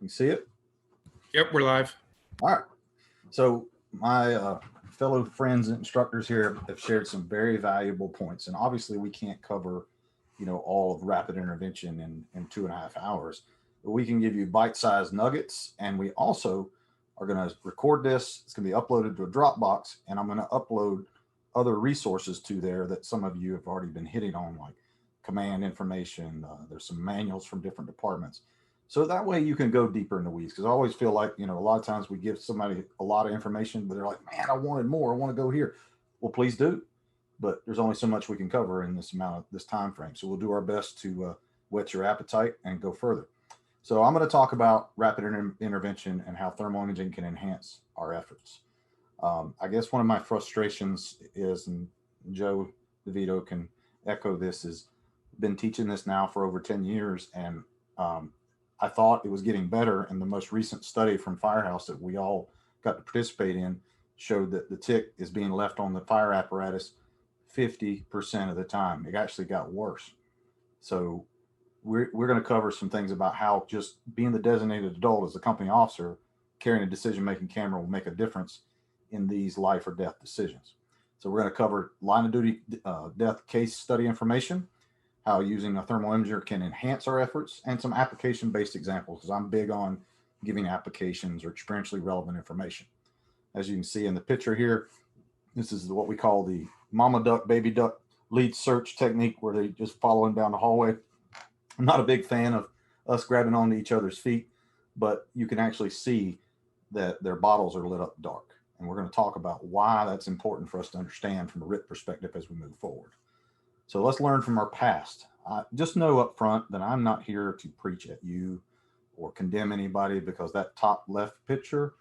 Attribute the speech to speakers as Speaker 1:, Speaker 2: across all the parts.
Speaker 1: You see it?
Speaker 2: Yep, we're live.
Speaker 1: All right. So my fellow friends and instructors here have shared some very valuable points, and obviously we can't cover, all of rapid intervention in 2.5 hours. But we can give you bite-sized nuggets, and we also are going to record this. It's going to be uploaded to a Dropbox, and I'm going to upload other resources to there that some of you have already been hitting on, like command information. There's some manuals from different departments. So that way you can go deeper in the weeds. Because I always feel like, a lot of times we give somebody a lot of information, but they're like, man, I wanted more. I want to go here. Well, please do. But there's only so much we can cover in this time frame. So we'll do our best to whet your appetite and go further. So I'm going to talk about rapid intervention and how thermal imaging can enhance our efforts. I guess one of my frustrations is, and Joe DeVito can echo this, is been teaching this now for over 10 years. And I thought it was getting better. And the most recent study from Firehouse that we all got to participate in showed that the tick is being left on the fire apparatus 50% of the time. It actually got worse. So we're going to cover some things about how just being the designated adult as a company officer, carrying a decision-making camera will make a difference in these life or death decisions. So we're going to cover line of duty death case study information, how using a thermal imager can enhance our efforts, and some application-based examples, because I'm big on giving applications or experientially relevant information. As you can see in the picture here, this is what we call the mama duck, baby duck lead search technique, where they just following down the hallway. I'm not a big fan of us grabbing onto each other's feet, but you can actually see that their bottles are lit up dark. And we're going to talk about why that's important for us to understand from a RIT perspective as we move forward. So let's learn from our past. Just know up front that I'm not here to preach at you or condemn anybody, because that top left picture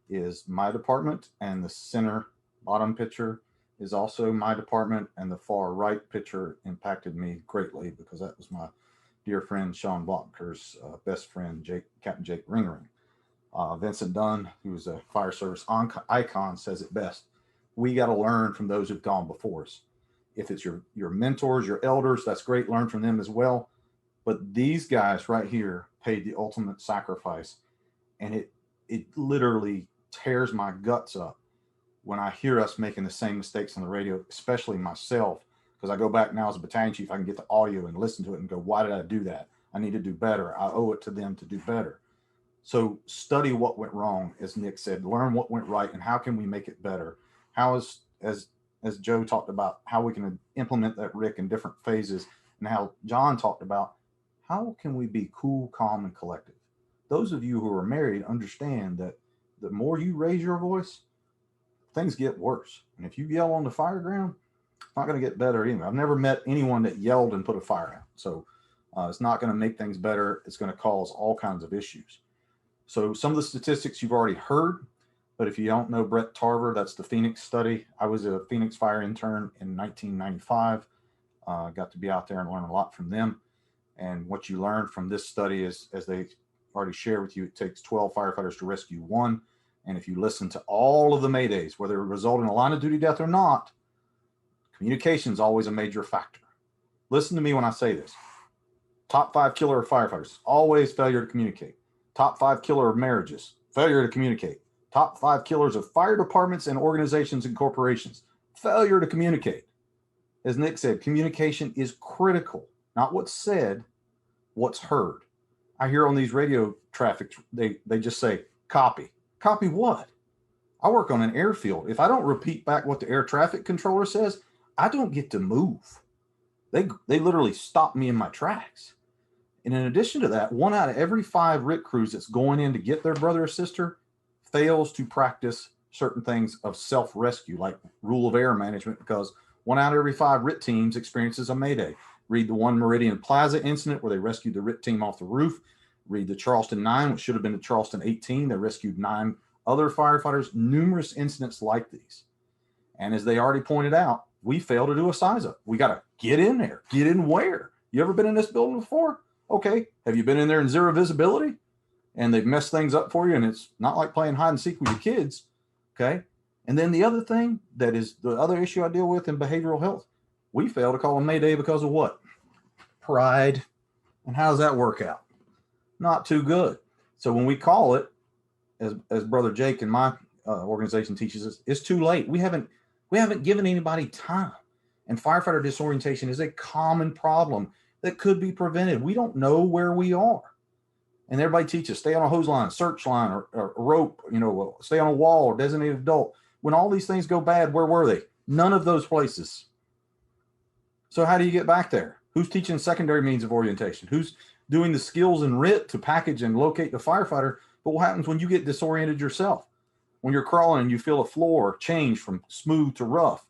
Speaker 1: is my department, and the center bottom picture is also my department, and the far right picture impacted me greatly because that was my dear friend Sean Blocher's best friend, Captain Jake Ringering. Vincent Dunn, who's a fire service icon, says it best. We got to learn from those who've gone before us. If it's your mentors, your elders, that's great. Learn from them as well. But these guys right here paid the ultimate sacrifice. And it literally tears my guts up when I hear us making the same mistakes on the radio, especially myself, because I go back now as a battalion chief, I can get the audio and listen to it and go, why did I do that? I need to do better. I owe it to them to do better. So study what went wrong, as Nick said, learn what went right, and how can we make it better? How is, as Joe talked about, how we can implement that RIC in different phases, and how John talked about, how can we be cool, calm, and collective? Those of you who are married understand that the more you raise your voice, things get worse. And if you yell on the fire ground, it's not going to get better either. I've never met anyone that yelled and put a fire out. So it's not going to make things better. It's going to cause all kinds of issues. So some of the statistics you've already heard, but if you don't know Brett Tarver, that's the Phoenix study. I was a Phoenix fire intern in 1995. Got to be out there and learn a lot from them. And what you learn from this study is, as they already shared with you, it takes 12 firefighters to rescue one. And if you listen to all of the Maydays, whether it result in a line of duty death or not, communication is always a major factor. Listen to me when I say this. Top 5 killer of firefighters, always failure to communicate. Top 5 killer of marriages, failure to communicate. Top 5 killers of fire departments and organizations and corporations, failure to communicate. As Nick said, communication is critical. Not what's said, what's heard. I hear on these radio traffic, they just say, copy. Copy what? I work on an airfield. If I don't repeat back what the air traffic controller says, I don't get to move. They literally stop me in my tracks. And in addition to that, 1 out of every 5 RIT crews that's going in to get their brother or sister fails to practice certain things of self-rescue, like rule of air management, because 1 out of every 5 RIT teams experiences a Mayday. Read the One Meridian Plaza incident where they rescued the RIT team off the roof. Read the Charleston 9, which should have been the Charleston 18. They rescued 9 other firefighters. Numerous incidents like these. And as they already pointed out, we fail to do a size up. We got to get in there. Get in where? You ever been in this building before? Okay. Have you been in there in zero visibility and they've messed things up for you? And it's not like playing hide and seek with your kids. Okay. And then the other thing that is the other issue I deal with in behavioral health, we fail to call a Mayday because of what? Pride. And how does that work out? Not too good. So when we call it, as Brother Jake and my organization teaches us, it's too late. We haven't given anybody time. And firefighter disorientation is a common problem that could be prevented. We don't know where we are. And everybody teaches stay on a hose line, search line, or a rope, stay on a wall or designated adult. When all these things go bad, where were they? None of those places. So how do you get back there? Who's teaching secondary means of orientation? Who's doing the skills and RIT to package and locate the firefighter? But what happens when you get disoriented yourself? When you're crawling and you feel a floor change from smooth to rough,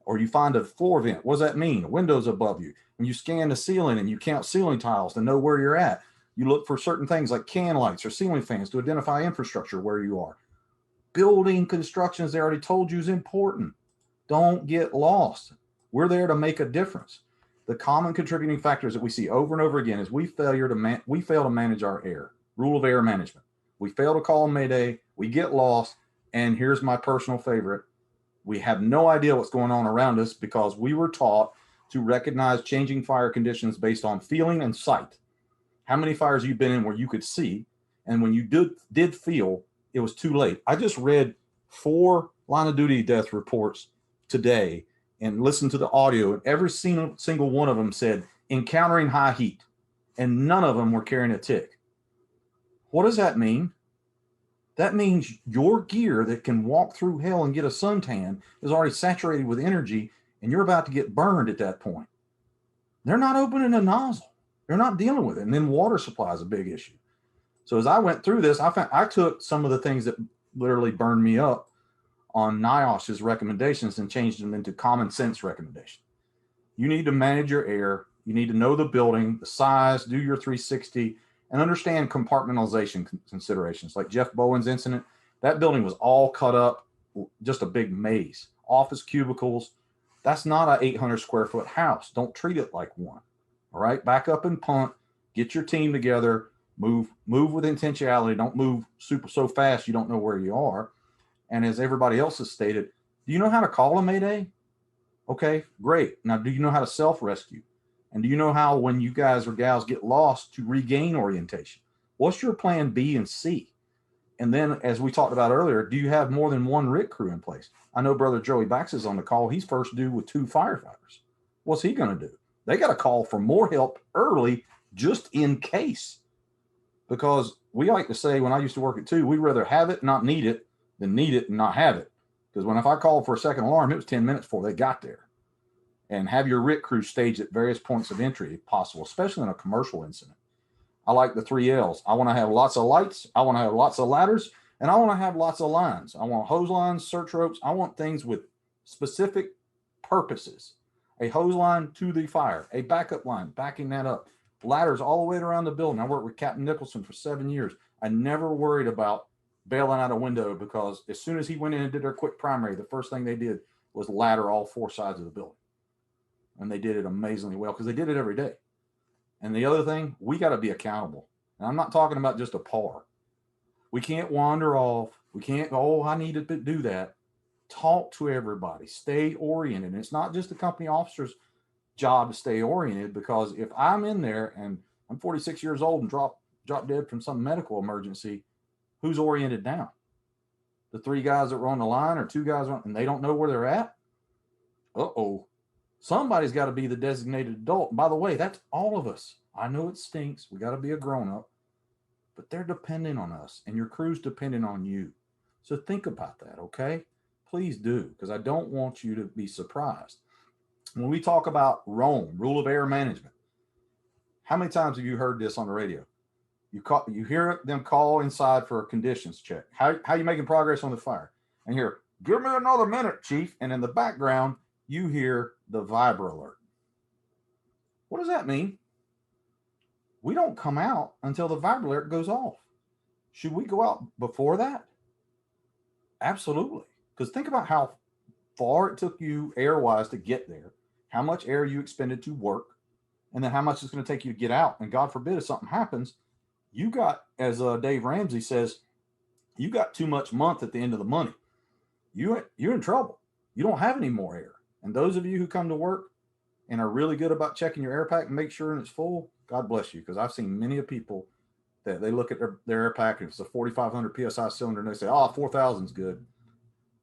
Speaker 1: or you find a floor vent, what does that mean? A window's above you. When you scan the ceiling and you count ceiling tiles to know where you're at, you look for certain things like can lights or ceiling fans to identify infrastructure where you are. Building construction, as they already told you, is important. Don't get lost. We're there to make a difference. The common contributing factors that we see over and over again is we fail to manage our air. Rule of air management. We fail to call Mayday. We get lost. And here's my personal favorite. We have no idea what's going on around us because we were taught to recognize changing fire conditions based on feeling and sight. How many fires you've been in where you could see, and when you did feel, it was too late. I just read 4 line of duty death reports today and listened to the audio, and every single one of them said encountering high heat, and none of them were carrying a tick. What does that mean? That means your gear that can walk through hell and get a suntan is already saturated with energy, and you're about to get burned at that point. They're not opening a nozzle. They're not dealing with it. And then water supply is a big issue. So as I went through this, I took some of the things that literally burned me up on NIOSH's recommendations and changed them into common sense recommendations. You need to manage your air. You need to know the building, the size, do your 360, and understand compartmentalization considerations. Like Jeff Bowen's incident, that building was all cut up, just a big maze. Office cubicles. That's not an 800 square foot house. Don't treat it like one. All right, back up and punt. Get your team together. Move with intentionality. Don't move so fast you don't know where you are. And as everybody else has stated, do you know how to call a Mayday? Okay, great. Now, do you know how to self-rescue? And do you know how, when you guys or gals get lost, to regain orientation? What's your plan B and C? And then, as we talked about earlier, do you have more than one RIT crew in place? I know Brother Joey Bax is on the call. He's first due with 2 firefighters. What's he going to do? They got to call for more help early just in case. Because we like to say, when I used to work at 2, we'd rather have it, not need it, than need it and not have it. Because if I called for a second alarm, it was 10 minutes before they got there. And have your RIT crew staged at various points of entry if possible, especially in a commercial incident. I like the 3 L's. I want to have lots of lights. I want to have lots of ladders. And I want to have lots of lines. I want hose lines, search ropes. I want things with specific purposes. A hose line to the fire, a backup line, backing that up. Ladders all the way around the building. I worked with Captain Nicholson for 7 years. I never worried about bailing out a window, because as soon as he went in and did their quick primary, the first thing they did was ladder all 4 sides of the building. And they did it amazingly well because they did it every day. And the other thing, we got to be accountable. And I'm not talking about just a par. We can't wander off. We can't, I need to do that. Talk to everybody. Stay oriented. And it's not just the company officer's job to stay oriented, because if I'm in there and I'm 46 years old and drop dead from some medical emergency, who's oriented now? The 3 guys that were on the line, or 2 guys, and they don't know where they're at? Uh-oh. Somebody's got to be the designated adult. And by the way, that's all of us. I know it stinks. We got to be a grown-up. But they're depending on us, and your crew's depending on you. So think about that, okay? Please do, because I don't want you to be surprised. When we talk about ROAM, Rule of Air Management, how many times have you heard this on the radio? You hear them call inside for a conditions check. How you making progress on the fire? And hear, give me another minute, Chief. And in the background, you hear the vibra alert. What does that mean? We don't come out until the vibra alert goes off. Should we go out before that? Absolutely. Because think about how far it took you air-wise to get there, how much air you expended to work, and then how much it's going to take you to get out. And God forbid, if something happens, you got, as Dave Ramsey says, you got too much month at the end of the money. You're in trouble. You don't have any more air. And those of you who come to work and are really good about checking your air pack and make sure it's full, God bless you, because I've seen many of people They look at their air pack, and it's a 4,500 PSI cylinder, and they say, oh, 4,000 is good.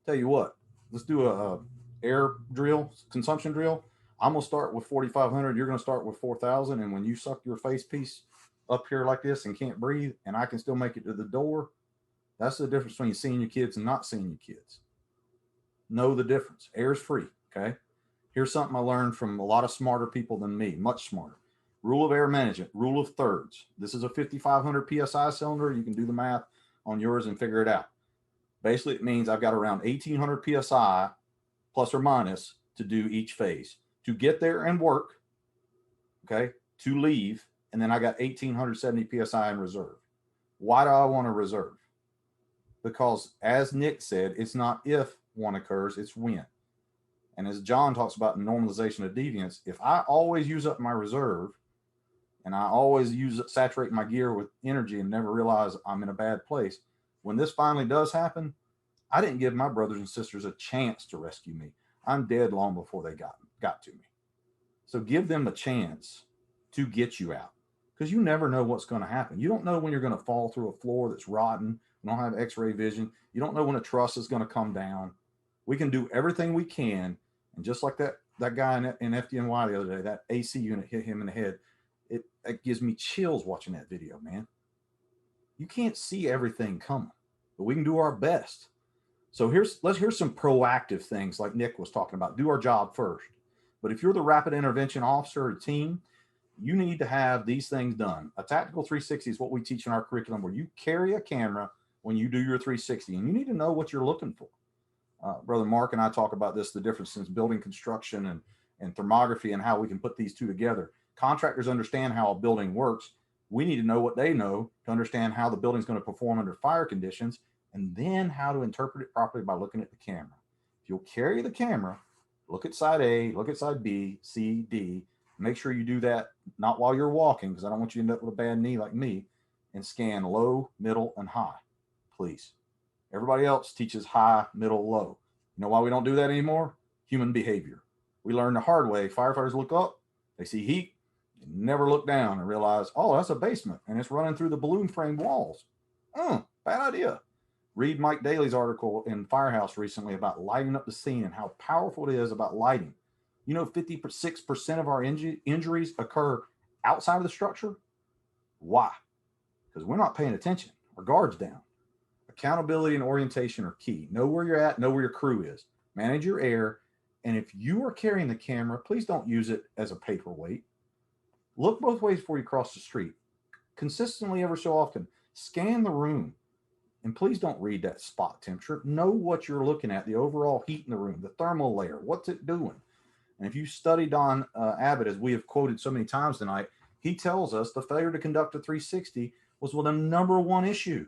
Speaker 1: Tell you what, let's do a air drill, consumption drill. I'm going to start with 4,500. You're going to start with 4,000. And when you suck your face piece up here like this and can't breathe, and I can still make it to the door, that's the difference between seeing your kids and not seeing your kids. Know the difference. Air is free. Okay. Here's something I learned from a lot of smarter people than me, much smarter. Rule of air management, rule of thirds. This is a 5,500 PSI cylinder. You can do the math on yours and figure it out. Basically, it means I've got around 1,800 PSI plus or minus to do each phase. To get there and work, okay, to leave, and then I got 1,870 PSI in reserve. Why do I want to reserve? Because as Nick said, it's not if one occurs, it's when. And as John talks about normalization of deviance, if I always use up my reserve and I always saturate my gear with energy and never realize I'm in a bad place, when this finally does happen, I didn't give my brothers and sisters a chance to rescue me. I'm dead long before they got to me. So give them a chance to get you out, because you never know what's going to happen. You don't know when you're going to fall through a floor that's rotten. You don't have x-ray vision. You don't know when a truss is going to come down. We can do everything we can. And just like that guy in FDNY the other day, that AC unit hit him in the head. It gives me chills watching that video, man. You can't see everything coming, but we can do our best. So here's some proactive things like Nick was talking about. Do our job first. But if you're the rapid intervention officer or team, you need to have these things done. A tactical 360 is what we teach in our curriculum, where you carry a camera when you do your 360, and you need to know what you're looking for. Brother Mark and I talk about this, the difference in building construction and thermography and how we can put these two together. Contractors understand how a building works. We need to know what they know to understand how the building's going to perform under fire conditions, and then how to interpret it properly by looking at the camera. If you'll carry the camera, look at side A, look at side B, C, D. Make sure you do that not while you're walking, because I don't want you to end up with a bad knee like me, and scan low, middle, and high, please. Everybody else teaches high, middle, low. You know why we don't do that anymore? Human behavior. We learned the hard way. Firefighters look up, they see heat, and never look down and realize, oh, that's a basement, and it's running through the balloon frame walls. Bad idea. Read Mike Daly's article in Firehouse recently about lighting up the scene and how powerful it is about lighting. You know, 56% of our injuries occur outside of the structure. Why? Because we're not paying attention. Our guard's down. Accountability and orientation are key. Know where you're at, know where your crew is. Manage your air. And if you are carrying the camera, please don't use it as a paperweight. Look both ways before you cross the street. Consistently, ever so often, scan the room. And please don't read that spot temperature. Know what you're looking at, the overall heat in the room, the thermal layer, what's it doing? And if you study Don Abbott, as we have quoted so many times tonight, he tells us the failure to conduct a 360 was the number one issue.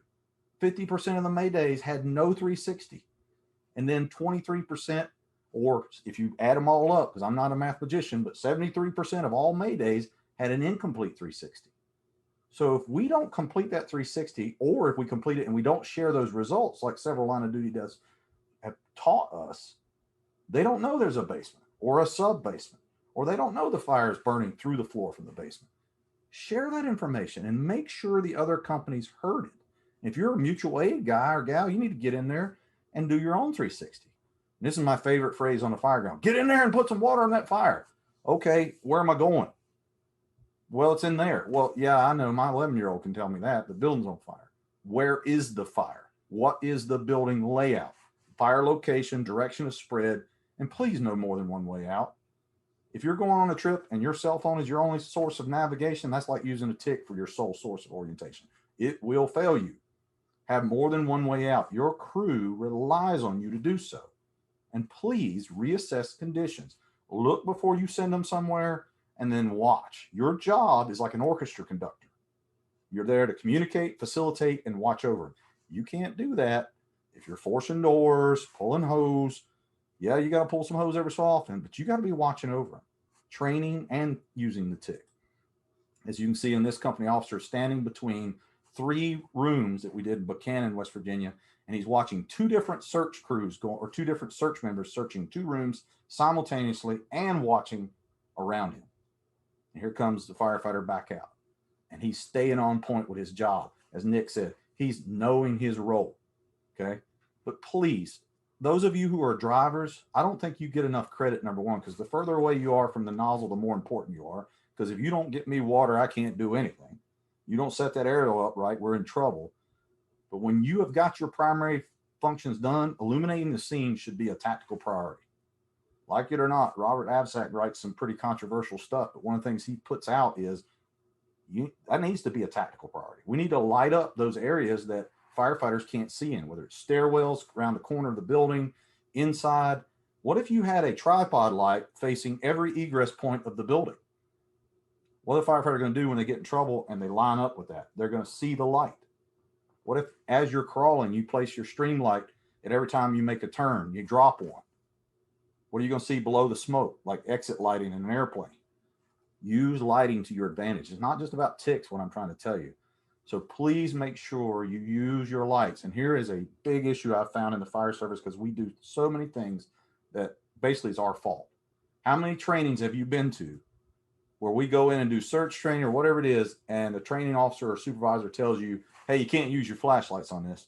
Speaker 1: 50% of the Maydays had no 360. And then 23%, or if you add them all up, because I'm not a math magician, but 73% of all Maydays had an incomplete 360. So if we don't complete that 360, or if we complete it and we don't share those results, like several line of duty does have taught us, they don't know there's a basement or a sub basement, or they don't know the fire is burning through the floor from the basement. Share that information and make sure the other companies heard it. If you're a mutual aid guy or gal, you need to get in there and do your own 360. And this is my favorite phrase on the fire ground. Get in there and put some water on that fire. Okay, where am I going? Well, it's in there. Well, yeah, I know. My 11-year-old can tell me that. The building's on fire. Where is the fire? What is the building layout? Fire location, direction of spread, and please no more than one way out. If you're going on a trip and your cell phone is your only source of navigation, that's like using a tick for your sole source of orientation. It will fail you. Have more than one way out. Your crew relies on you to do so. And please reassess conditions. Look before you send them somewhere, and then watch. Your job is like an orchestra conductor. You're there to communicate, facilitate, and watch over. You can't do that if you're forcing doors, pulling hose. Yeah, you got to pull some hose every so often, but you got to be watching over them, training and using the tick. As you can see in this company officer standing between 3 rooms that we did in Buchanan, West Virginia, and he's watching 2 different search crews going, or 2 different search members searching 2 rooms simultaneously and watching around him. And here comes the firefighter back out. and he's staying on point with his job. As Nick said, he's knowing his role. Okay. But please, those of you who are drivers, I don't think you get enough credit, number one, because the further away you are from the nozzle, the more important you are. Because if you don't get me water, I can't do anything. You don't set that aerial up right, we're in trouble. But when you have got your primary functions done, illuminating the scene should be a tactical priority. Like it or not, Robert Absack writes some pretty controversial stuff, but one of the things he puts out is that needs to be a tactical priority. We need to light up those areas that firefighters can't see in, whether it's stairwells around the corner of the building, inside. What if you had a tripod light facing every egress point of the building? What are the firefighters going to do when they get in trouble and they line up with that? They're going to see the light. What if, as you're crawling, you place your stream light at every time you make a turn, you drop one? What are you going to see below the smoke, like exit lighting in an airplane? Use lighting to your advantage. It's not just about ticks, what I'm trying to tell you. So please make sure you use your lights. And here is a big issue I've found in the fire service, because we do so many things that basically is our fault. How many trainings have you been to where we go in and do search training or whatever it is, and the training officer or supervisor tells you, hey, you can't use your flashlights on this?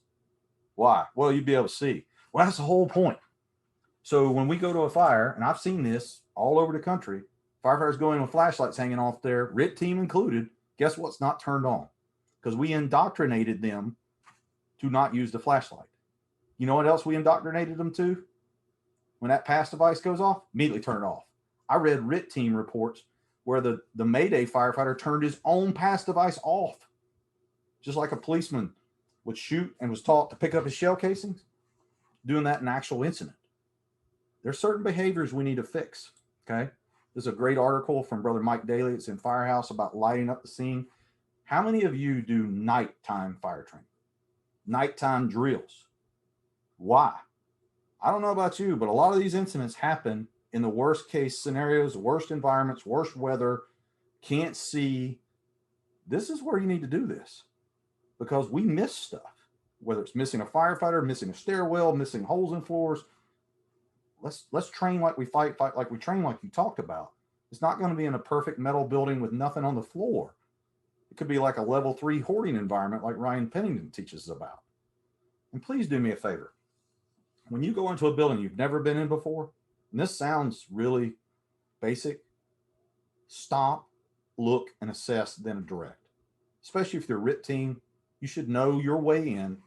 Speaker 1: Why? Well, you'd be able to see. Well, that's the whole point. So when we go to a fire, and I've seen this all over the country, firefighters go in with flashlights hanging off there, RIT team included. Guess what's not turned on? Because we indoctrinated them to not use the flashlight. You know what else we indoctrinated them to? When that pass device goes off, immediately turn it off. I read RIT team reports where the Mayday firefighter turned his own pass device off, just like a policeman would shoot and was taught to pick up his shell casings, doing that in actual incident. There's certain behaviors we need to fix, okay? There's a great article from Brother Mike Daly. It's in Firehouse about lighting up the scene. How many of you do nighttime fire training? Nighttime drills? Why? I don't know about you, but a lot of these incidents happen in the worst case scenarios, worst environments, worst weather, can't see. This is where you need to do this, because we miss stuff, whether it's missing a firefighter, missing a stairwell, missing holes in floors. Let's train like we fight like we train, like you talked about. It's not going to be in a perfect metal building with nothing on the floor. It could be like a level 3 hoarding environment like Ryan Pennington teaches us about. And please do me a favor. When you go into a building you've never been in before, and this sounds really basic, stop, look, and assess, then direct. Especially if you're a RIT team, you should know your way in.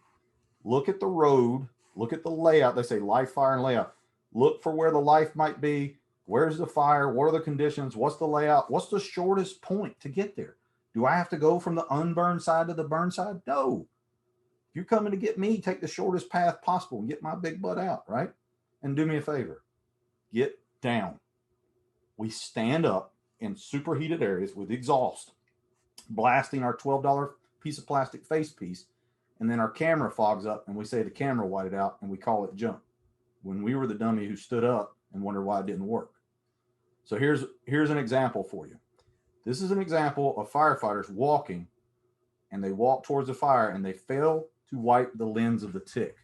Speaker 1: Look at the road, look at the layout. They say life, fire, and layout. Look for where the life might be. Where's the fire? What are the conditions? What's the layout? What's the shortest point to get there? Do I have to go from the unburned side to the burned side? No. If you're coming to get me, take the shortest path possible and get my big butt out, right? And do me a favor. Get down. We stand up in superheated areas with exhaust, blasting our $12 piece of plastic face piece, and then our camera fogs up and we say the camera whited out and we call it jump, when we were the dummy who stood up and wondered why it didn't work. So here's an example for you. This is an example of firefighters walking, and they walk towards the fire and they fail to wipe the lens of the tick.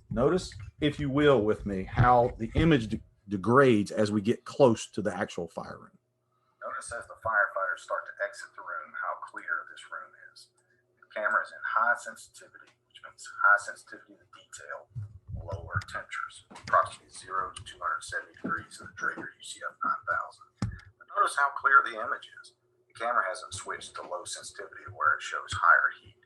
Speaker 1: Notice, if you will, with me, how the image degrades as we get close to the actual fire room.
Speaker 3: Notice as the firefighters start to exit the room how clear this room is. The camera is in high sensitivity, which means high sensitivity to detail, lower temperatures, approximately 0 to 270 degrees of the Traeger UCF 9000. But notice how clear the image is. The camera hasn't switched to low sensitivity where it shows higher heat.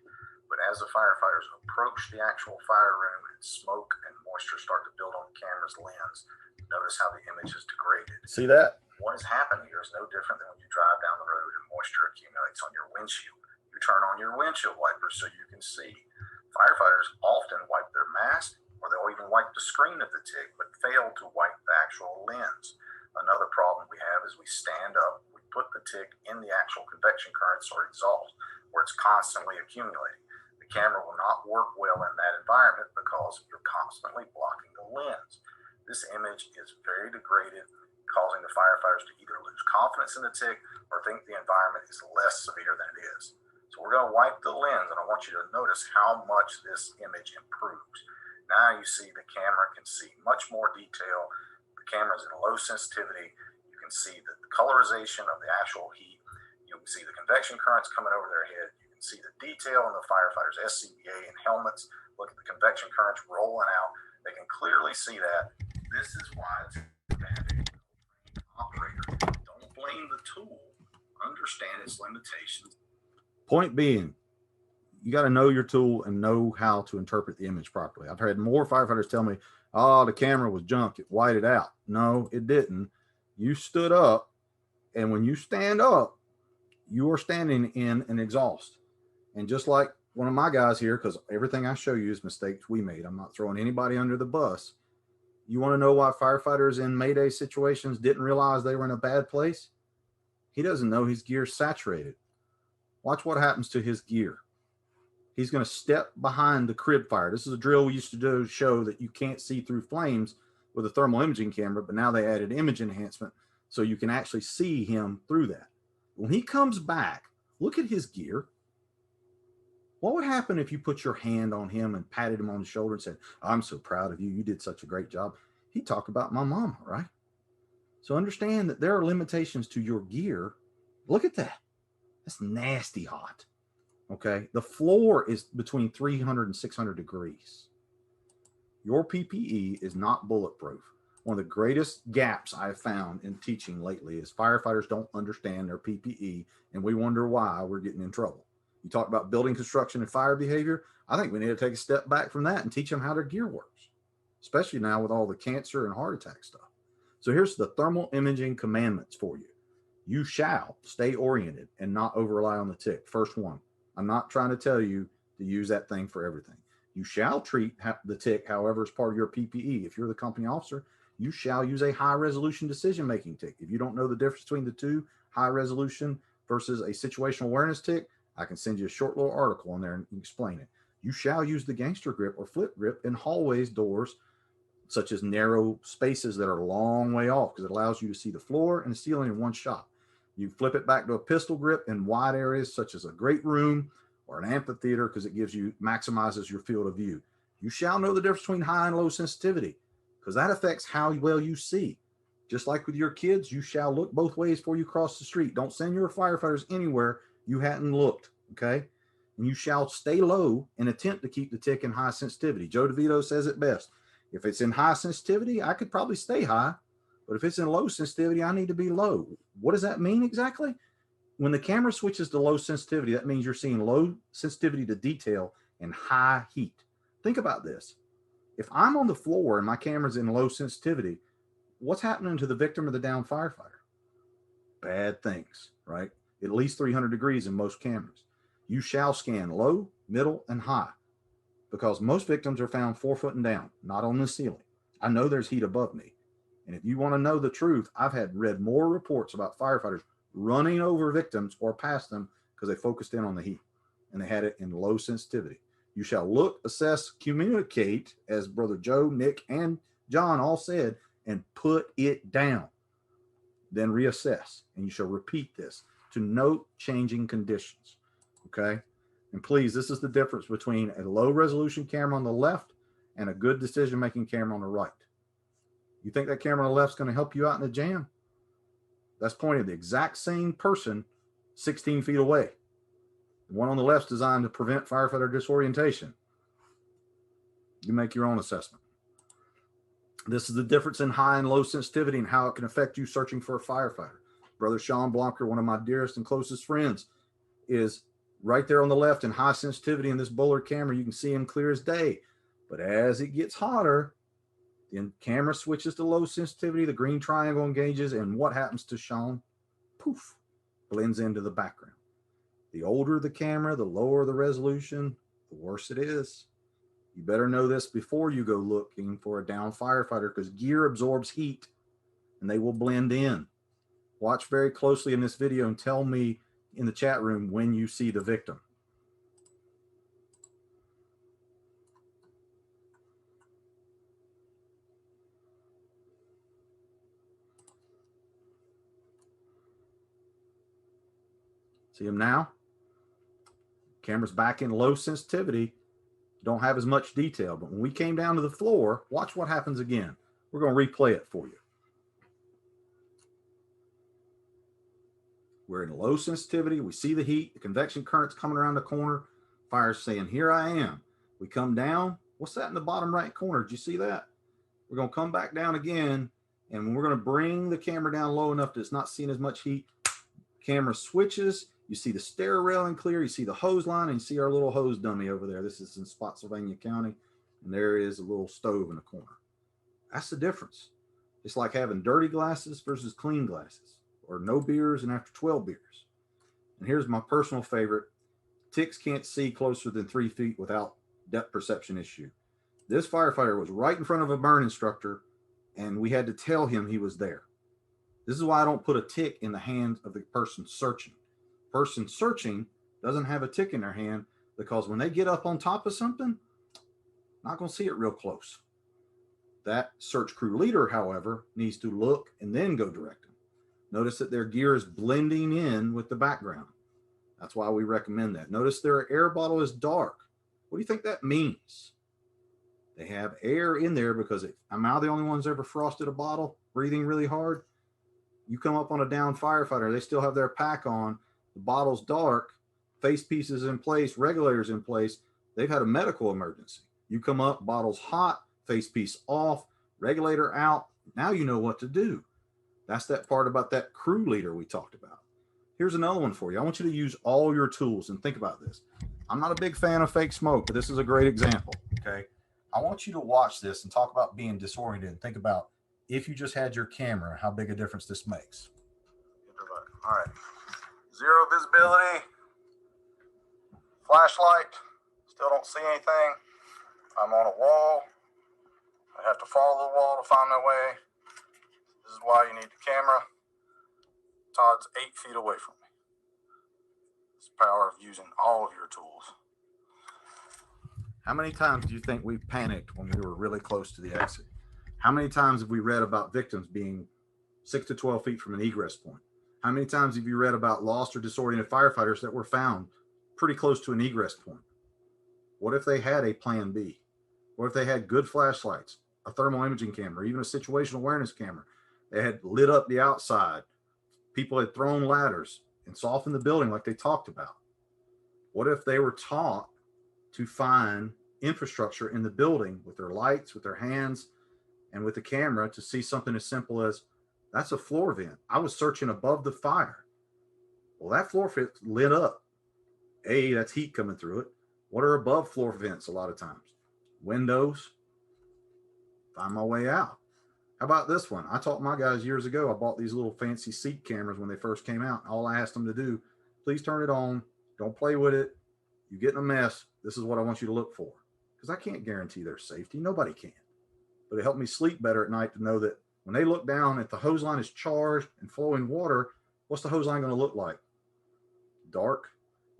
Speaker 3: But as the firefighters approach the actual fire room and smoke and moisture start to build on the camera's lens, notice how the image is degraded.
Speaker 1: See that?
Speaker 3: What has happened here is no different than when you drive down the road and moisture accumulates on your windshield. You turn on your windshield wipers so you can see. Firefighters often wipe their mask, or they'll even wipe the screen of the tick, but fail to wipe the actual lens. Another problem we have is we stand up, we put the tick in the actual convection currents or exhaust, where it's constantly accumulating. The camera will not work well in that environment because you're constantly blocking the lens. This image is very degraded, causing the firefighters to either lose confidence in the tick or think the environment is less severe than it is. So we're going to wipe the lens, and I want you to notice how much this image improves. Now you see the camera can see much more detail. The camera's in low sensitivity. You can see the colorization of the actual heat. You can see the convection currents coming over their head. You can see the detail in the firefighters' SCBA and helmets. Look at the convection currents rolling out. They can clearly see that. This is why it's an operator. Don't blame the tool. Understand its limitations.
Speaker 1: Point being, you got to know your tool and know how to interpret the image properly. I've had more firefighters tell me, oh, the camera was junk. It whited out. No, it didn't. You stood up, and when you stand up, you are standing in an exhaust. And just like one of my guys here, because everything I show you is mistakes we made. I'm not throwing anybody under the bus. You want to know why firefighters in Mayday situations didn't realize they were in a bad place? He doesn't know his gear's saturated. Watch what happens to his gear. He's going to step behind the crib fire. This is a drill we used to do to show that you can't see through flames with a thermal imaging camera, but now they added image enhancement so you can actually see him through that. When he comes back, look at his gear. What would happen if you put your hand on him and patted him on the shoulder and said, I'm so proud of you. You did such a great job. He'd talk about my mama, right? So understand that there are limitations to your gear. Look at that. That's nasty hot. Okay. The floor is between 300 and 600 degrees. Your PPE is not bulletproof. One of the greatest gaps I've found in teaching lately is firefighters don't understand their PPE, and we wonder why we're getting in trouble. You talk about building construction and fire behavior. I think we need to take a step back from that and teach them how their gear works, especially now with all the cancer and heart attack stuff. So here's the thermal imaging commandments for you. You shall stay oriented and not over rely on the tick. First one. I'm not trying to tell you to use that thing for everything. You shall treat the tick, however, as part of your PPE. If you're the company officer, you shall use a high resolution decision-making tick. If you don't know the difference between the two, high resolution versus a situational awareness tick, I can send you a short little article on there and explain it. You shall use the gangster grip or flip grip in hallways, doors, such as narrow spaces that are a long way off, because it allows you to see the floor and the ceiling in one shot. You flip it back to a pistol grip in wide areas, such as a great room or an amphitheater, because it maximizes your field of view. You shall know the difference between high and low sensitivity, because that affects how well you see. Just like with your kids, you shall look both ways before you cross the street. Don't send your firefighters anywhere you hadn't looked, okay? And you shall stay low and attempt to keep the tick in high sensitivity. Joe DeVito says it best. If it's in high sensitivity, I could probably stay high, but if it's in low sensitivity, I need to be low. What does that mean exactly? When the camera switches to low sensitivity, that means you're seeing low sensitivity to detail and high heat. Think about this. If I'm on the floor and my camera's in low sensitivity, what's happening to the victim or the downed firefighter? Bad things, right? At least 300 degrees in most cameras. You shall scan low, middle, and high, because most victims are found 4 foot and down, not on the ceiling. I know there's heat above me. And if you want to know the truth, I've read more reports about firefighters running over victims or past them because they focused in on the heat and they had it in low sensitivity. You shall look, assess, communicate, as Brother Joe, Nick, and John all said, and put it down. Then reassess, and you shall repeat this to note changing conditions. Okay? And please, this is the difference between a low resolution camera on the left and a good decision-making camera on the right. You think that camera on the left is going to help you out in the jam? That's pointing at the exact same person 16 feet away. The one on the left is designed to prevent firefighter disorientation. You make your own assessment. This is the difference in high and low sensitivity and how it can affect you searching for a firefighter. Brother Sean Blanker, one of my dearest and closest friends, is right there on the left in high sensitivity in this Bullard camera. You can see him clear as day. But as it gets hotter, the camera switches to low sensitivity, the green triangle engages, and what happens to Sean? Poof, blends into the background. The older the camera, the lower the resolution, the worse it is. You better know this before you go looking for a downed firefighter, because gear absorbs heat and they will blend in. Watch very closely in this video and tell me in the chat room when you see the victim. See him now? Camera's back in low sensitivity. Don't have as much detail, but when we came down to the floor, watch what happens again. We're going to replay it for you. We're in low sensitivity. We see the heat, the convection current's coming around the corner. Fire's saying, here I am. We come down. What's that in the bottom right corner? Did you see that? We're going to come back down again. And when we're going to bring the camera down low enough that it's not seeing as much heat, camera switches. You see the stair railing clear. You see the hose line, and you see our little hose dummy over there. This is in Spotsylvania County. And there is a little stove in the corner. That's the difference. It's like having dirty glasses versus clean glasses, or no beers and after 12 beers. And here's my personal favorite. Ticks can't see closer than 3 feet without depth perception issue. This firefighter was right in front of a burn instructor, and we had to tell him he was there. This is why I don't put a tick in the hands of the person searching. Person searching doesn't have a tick in their hand, because when they get up on top of something, not going to see it real close. That search crew leader, however, needs to look and then go direct them. Notice that their gear is blending in with the background. That's why we recommend that. Notice their air bottle is dark. What do you think that means? They have air in there because am I the only one's ever frosted a bottle, breathing really hard? You come up on a down firefighter, they still have their pack on, the bottle's dark, face pieces in place, regulators in place. They've had a medical emergency. You come up, bottle's hot, face piece off, regulator out. Now you know what to do. That's that part about that crew leader we talked about. Here's another one for you. I want you to use all your tools and think about this. I'm not a big fan of fake smoke, but this is a great example, okay? I want you to watch this and talk about being disoriented and think about if you just had your camera, how big a difference this makes.
Speaker 3: All right. Zero visibility. Flashlight. Still don't see anything. I'm on a wall. I have to follow the wall to find my way. This is why you need the camera. Todd's 8 feet away from me. It's the power of using all of your tools.
Speaker 1: How many times do you think we panicked when we were really close to the exit? How many times have we read about victims being 6 to 12 feet from an egress point? How many times have you read about lost or disoriented firefighters that were found pretty close to an egress point? What if they had a plan B? What if they had good flashlights, a thermal imaging camera, even a situational awareness camera? They had lit up the outside. People had thrown ladders and softened the building like they talked about. What if they were taught to find infrastructure in the building with their lights, with their hands, and with the camera to see something as simple as, that's a floor vent. I was searching above the fire. Well, that floor vent lit up. That's heat coming through it. What are above floor vents a lot of times? Windows. Find my way out. How about this one? I taught my guys years ago, I bought these little fancy seat cameras when they first came out. All I asked them to do, please turn it on. Don't play with it. You get in a mess. This is what I want you to look for. Because I can't guarantee their safety. Nobody can. But it helped me sleep better at night to know that when they look down, if the hose line is charged and flowing water, what's the hose line going to look like? Dark.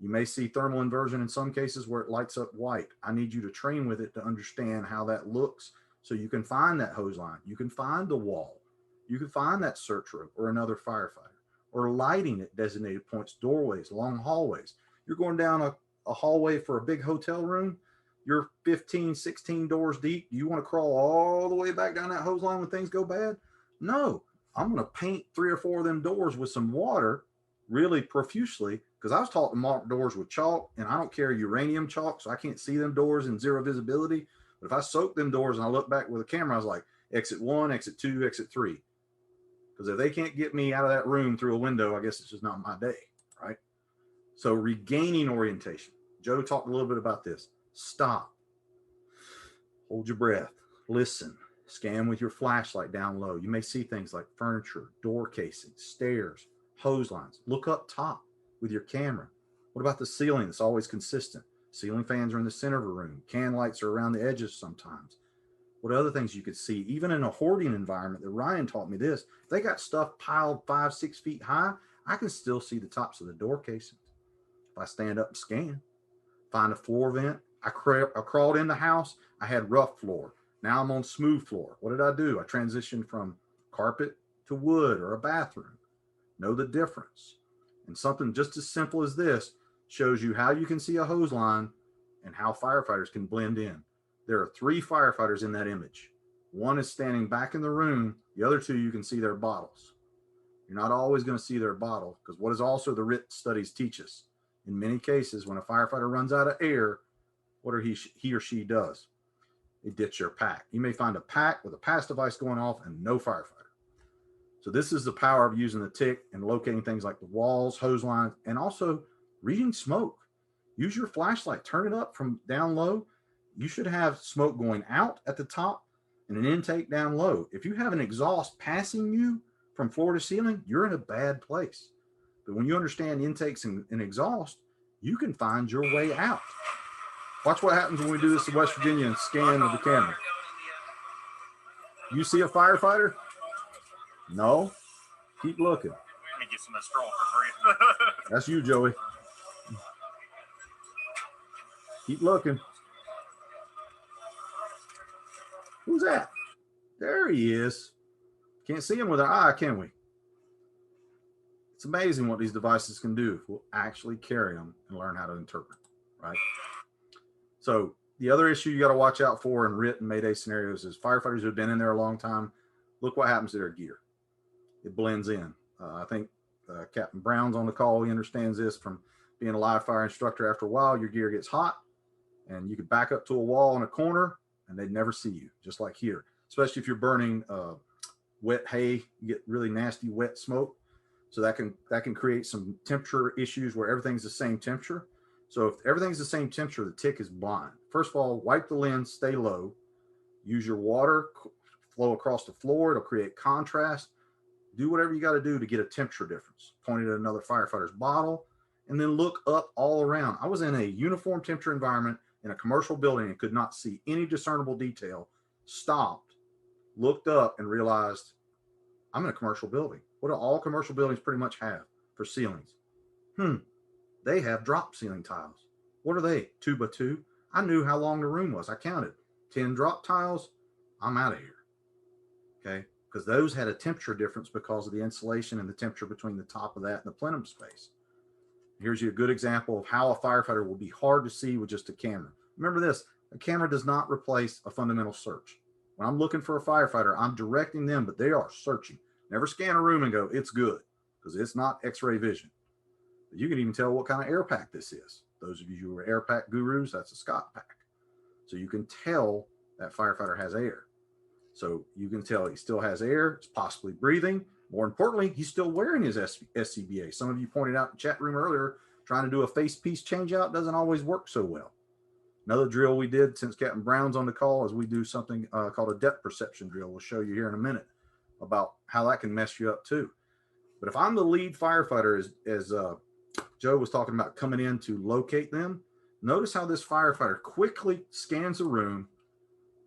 Speaker 1: You may see thermal inversion in some cases where it lights up white. I need you to train with it to understand how that looks so you can find that hose line. You can find the wall. You can find that search rope or another firefighter, or lighting at designated points, doorways, long hallways. You're going down a hallway for a big hotel room. You're 15, 16 doors deep. You want to crawl all the way back down that hose line when things go bad? No, I'm going to paint 3 or 4 of them doors with some water really profusely, because I was taught to mark doors with chalk, and I don't carry uranium chalk, so I can't see them doors in zero visibility. But if I soak them doors and I look back with a camera, I was like, exit 1, exit 2, exit 3. Because if they can't get me out of that room through a window, I guess it's just not my day, right? So regaining orientation. Joe talked a little bit about this. Stop. Hold your breath. Listen. Scan with your flashlight down low. You may see things like furniture, door casings, stairs, hose lines. Look up top with your camera. What about the ceiling? That's always consistent. Ceiling fans are in the center of a room. Can lights are around the edges sometimes. What other things you could see? Even in a hoarding environment, that Ryan taught me this, if they got stuff piled 5, 6 feet high, I can still see the tops of the door casings. If I stand up and scan, find a floor vent. I crawled in the house. I had rough floor. Now I'm on smooth floor. What did I do? I transitioned from carpet to wood or a bathroom. Know the difference. And something just as simple as this shows you how you can see a hose line and how firefighters can blend in. There are 3 firefighters in that image. One is standing back in the room. The other 2, you can see their bottles. You're not always going to see their bottle, because what is also the written studies teach us? In many cases, when a firefighter runs out of air, what are he or she does? They ditch their pack. You may find a pack with a pass device going off and no firefighter. So this is the power of using the tick and locating things like the walls, hose lines, and also reading smoke. Use your flashlight, turn it up from down low. You should have smoke going out at the top and an intake down low. If you have an exhaust passing you from floor to ceiling, you're in a bad place. But when you understand intakes and exhaust, you can find your way out. Watch what happens when we do this in West Virginia and scan with the camera. You see a firefighter? No. Keep looking.
Speaker 3: Let me get some straw for free.
Speaker 1: That's you, Joey. Keep looking. Who's that? There he is. Can't see him with our eye, can we? It's amazing what these devices can do if we'll actually carry them and learn how to interpret, right? So the other issue you got to watch out for in written Mayday scenarios is firefighters who have been in there a long time. Look what happens to their gear. It blends in. I think Captain Brown's on the call. He understands this from being a live fire instructor. After a while, your gear gets hot and you could back up to a wall in a corner and they'd never see you, just like here. Especially if you're burning wet hay, you get really nasty wet smoke. So that can create some temperature issues where everything's the same temperature. So if everything's the same temperature, the tick is blind. First of all, wipe the lens, stay low. Use your water, flow across the floor. It'll create contrast. Do whatever you got to do to get a temperature difference. Point it at another firefighter's bottle, and then look up all around. I was in a uniform temperature environment in a commercial building and could not see any discernible detail. Stopped, looked up, and realized I'm in a commercial building. What do all commercial buildings pretty much have for ceilings? They have drop ceiling tiles. What are they? 2 by 2? I knew how long the room was. I counted 10 drop tiles. I'm out of here. Okay. Because those had a temperature difference because of the insulation and the temperature between the top of that and the plenum space. Here's you a good example of how a firefighter will be hard to see with just a camera. Remember this, a camera does not replace a fundamental search. When I'm looking for a firefighter, I'm directing them, but they are searching. Never scan a room and go, it's good, because it's not x-ray vision. But you can even tell what kind of air pack this is. Those of you who are air pack gurus, that's a Scott pack. So you can tell that firefighter has air. So you can tell he still has air, it's possibly breathing. More importantly, he's still wearing his SCBA. Some of you pointed out in the chat room earlier, trying to do a face piece change out doesn't always work so well. Another drill we did since Captain Brown's on the call is we do something called a depth perception drill. We'll show you here in a minute about how that can mess you up too. But if I'm the lead firefighter, as Joe was talking about coming in to locate them, notice how this firefighter quickly scans the room.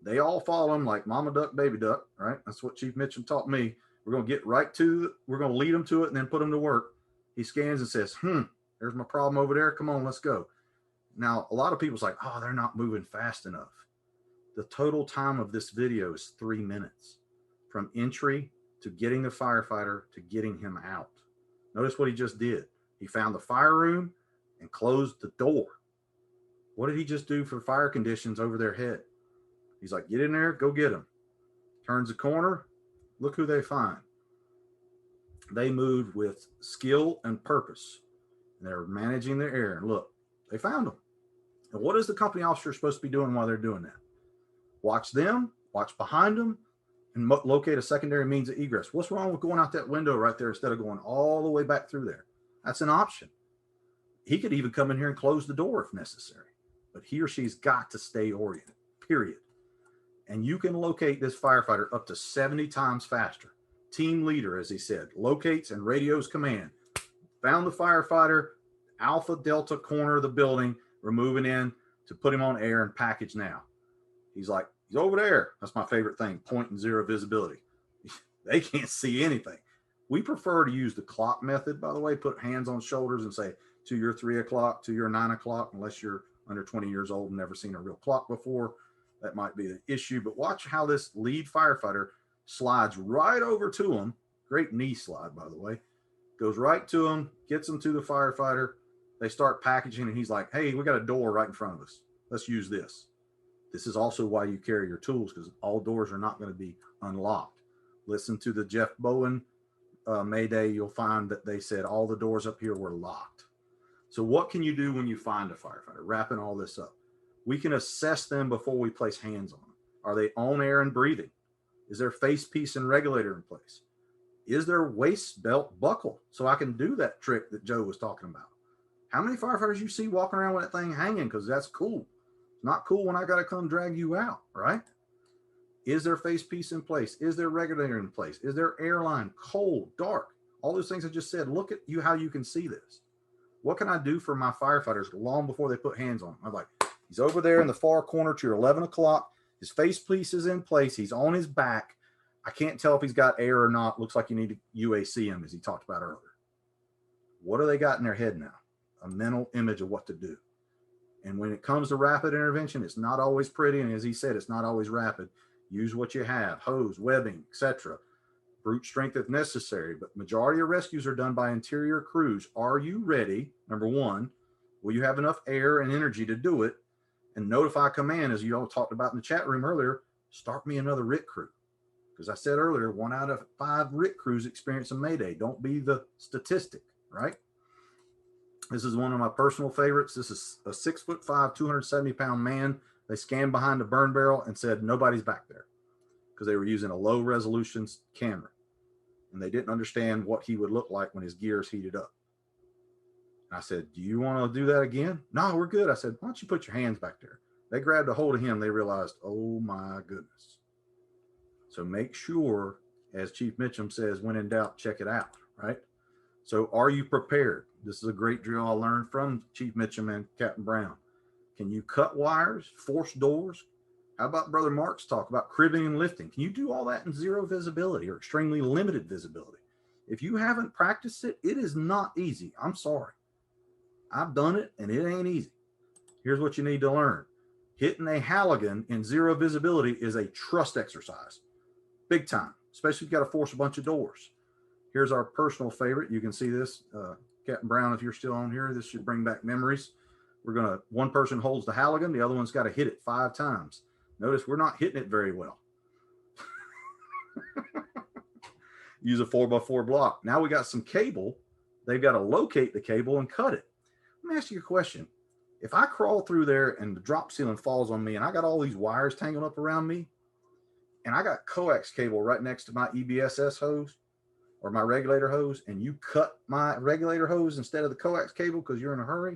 Speaker 1: They all follow him like mama duck, baby duck, right? That's what Chief Mitchell taught me. We're going to get right to, we're going to lead them to it and then put them to work. He scans and says, there's my problem over there. Come on, let's go. Now, a lot of people's like, oh, they're not moving fast enough. The total time of this video is 3 minutes from entry to getting the firefighter to getting him out. Notice what he just did. He found the fire room and closed the door. What did he just do for fire conditions over their head? He's like, get in there, go get them. Turns the corner. Look who they find. They moved with skill and purpose. And they're managing their air. And look, they found them. And what is the company officer supposed to be doing while they're doing that? Watch them, watch behind them, and locate a secondary means of egress. What's wrong with going out that window right there instead of going all the way back through there? That's an option. He could even come in here and close the door if necessary. But he or she's got to stay oriented, period. And you can locate this firefighter up to 70 times faster. Team leader, as he said, locates and radios command. Found the firefighter, Alpha Delta corner of the building. We're moving in to put him on air and package now. He's like, he's over there. That's my favorite thing, point and zero visibility. They can't see anything. We prefer to use the clock method, by the way, put hands on shoulders and say, to your 3 o'clock, to your 9 o'clock, unless you're under 20 years old and never seen a real clock before. That might be the issue, but watch how this lead firefighter slides right over to him. Great knee slide, by the way. Goes right to him, gets him to the firefighter. They start packaging, and he's like, hey, we got a door right in front of us. Let's use this. This is also why you carry your tools, because all doors are not going to be unlocked. Listen to the Jeff Bowen Mayday, you'll find that they said all the doors up here were locked. So what can you do when you find a firefighter? Wrapping all this up, we can assess them before we place hands on them. Are they on air and breathing? Is their face piece and regulator in place? Is their waist belt buckled so I can do that trick that Joe was talking about? How many firefighters you see walking around with that thing hanging? Because that's cool. It's not cool when I got to come drag you out, right? Is their face piece in place? Is their regulator in place? Is their airline cold, dark? All those things I just said. Look at you, how you can see this. What can I do for my firefighters long before they put hands on them? I'm like, he's over there in the far corner to your 11 o'clock. His face piece is in place. He's on his back. I can't tell if he's got air or not. Looks like you need to UAC him, as he talked about earlier. What do they got in their head now? A mental image of what to do. And when it comes to rapid intervention, it's not always pretty. And as he said, it's not always rapid. Use what you have, hose, webbing, etc. Brute strength if necessary. But majority of rescues are done by interior crews. Are you ready? Number one, will you have enough air and energy to do it? And notify command, as you all talked about in the chat room earlier, start me another RIT crew. Because I said earlier, 1 out of 5 RIT crews experience a Mayday. Don't be the statistic, right? This is one of my personal favorites. This is a 6'5", 270-pound man. They scanned behind the burn barrel and said nobody's back there because they were using a low resolution camera. And they didn't understand what he would look like when his gears heated up. And I said, do you want to do that again? No, we're good. I said, why don't you put your hands back there? They grabbed a hold of him. They realized, oh my goodness. So make sure, as Chief Mitchum says, when in doubt, check it out, right? So are you prepared? This is a great drill I learned from Chief Mitchum and Captain Brown. Can you cut wires, force doors? How about Brother Mark's talk about cribbing and lifting? Can you do all that in zero visibility or extremely limited visibility? If you haven't practiced it, it is not easy. I'm sorry. I've done it and it ain't easy. Here's what you need to learn. Hitting a Halligan in zero visibility is a trust exercise. Big time, especially if you got to force a bunch of doors. Here's our personal favorite. You can see this, Captain Brown, if you're still on here, this should bring back memories. One person holds the Halligan, the other one's got to hit it 5 times. Notice we're not hitting it very well. Use a 4x4 block. Now we got some cable. They've got to locate the cable and cut it. Let me ask you a question. If I crawl through there and the drop ceiling falls on me and I got all these wires tangled up around me and I got coax cable right next to my EBSS hose or my regulator hose, and you cut my regulator hose instead of the coax cable because you're in a hurry,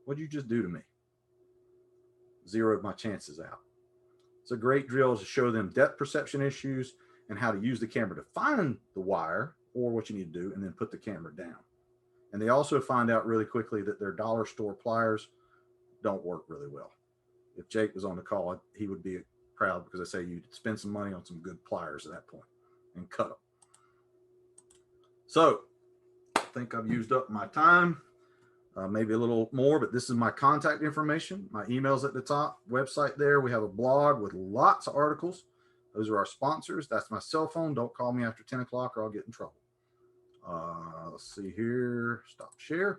Speaker 1: what'd you just do to me? Zeroed my chances out. It's a great drill to show them depth perception issues and how to use the camera to find the wire or what you need to do and then put the camera down. And they also find out really quickly that their dollar store pliers don't work really well. If Jake was on the call, he would be proud because I say you'd spend some money on some good pliers at that point and cut them. So I think I've used up my time, maybe a little more, but this is my contact information. My email's at the top, website there. We have a blog with lots of articles. Those are our sponsors. That's my cell phone. Don't call me after 10 o'clock or I'll get in trouble. Let's see here. Stop share.